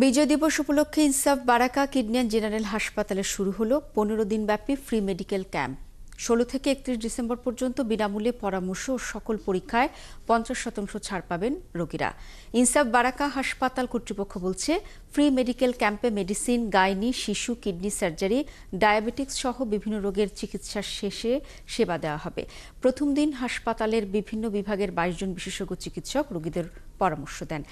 বিজয় দিবস উপলক্ষে ইনসাফ বারাকা কিডনি অ্যান্ড জেনারেল হাসপাতালে শুরু হলো 15 দিনব্যাপী ফ্রি মেডিকেল ক্যাম্প। 16 থেকে 31 ডিসেম্বর পর্যন্ত বিনামূল্যে পরামর্শ ও সকল পরীক্ষায় 50% ছাড় পাবেন রোগীরা। ইনসাফ বারাকা হাসপাতাল কর্তৃপক্ষ বলছে, ফ্রি মেডিকেল ক্যাম্পে মেডিসিন, গাইনি, শিশু, কিডনি সার্জারি, ডায়াবেটিক্স সহ বিভিন্ন রোগের চিকিৎসা শেষে সেবা দেওয়া হবে। প্রথম দিন হাসপাতালের বিভিন্ন বিভাগের 22 জন বিশেষজ্ঞ চিকিৎসক রোগীদের পরামর্শ দেন।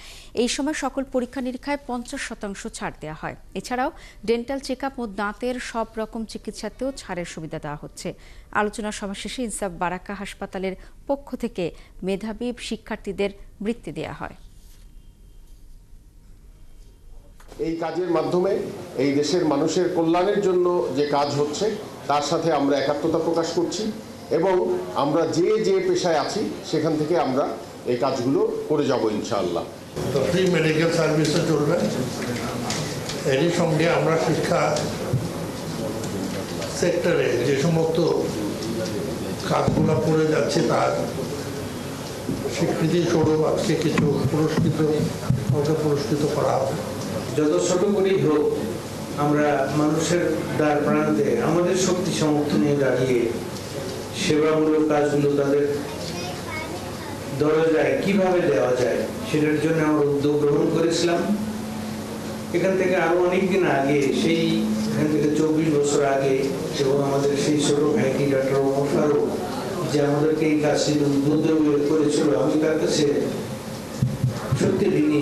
এই সময় সকল পরীক্ষা নিরীক্ষায় 50% ছাড় দেওয়া হয়। এছাড়াও ডেন্টাল চেকআপ ও দাঁতের সব রকম চিকিৎসাতেও ছাড়ের সুবিধা দেওয়া হচ্ছে। আলোচনা সভা শেষে ইনসাফ বারাকা হাসপাতালের পক্ষ থেকে মেধাবী শিক্ষার্থীদের বৃত্তি দেওয়া হয়। এই কাজের মাধ্যমে এই দেশের মানুষের কল্যাণের জন্য যে কাজ হচ্ছে তার সাথে আমরা একাত্মতা প্রকাশ করছি এবং আমরা যে যে পেশায় আছি সেখান থেকে আমরা এই কাজগুলো করে যাব ইনশাআল্লাহ। তো ফ্রি মেডিকেল সার্ভিসও চলবে। এরই সঙ্গে আমরা শিক্ষা সেক্টরে যে সমস্ত কাজগুলো করে যাচ্ছে তার স্বীকৃতি স্বরূপ আজকে কিছু পুরস্কৃত করা হবে। যত ছোট করেই হোক আমরা মানুষের দ্বার প্রান্তে আমাদের শক্তি সামর্থ্য নিয়ে দাঁড়িয়ে সেবামূলক কাজগুলো তাদের দরজায় কিভাবে দেওয়া যায় সেটার জন্য আমরা উদ্যোগ গ্রহণ করেছিলাম। এখান থেকে আরো অনেকদিন আগে, এখান থেকে 24 বছর আগে, এবং আমাদের সেই ছোট ভাইটি ডক্টর ওমর ফারুক যে আমাদেরকে এই কাজটি উদ্বুদ্ধ করেছিল, আমি তার কাছে সত্যি ঋণী।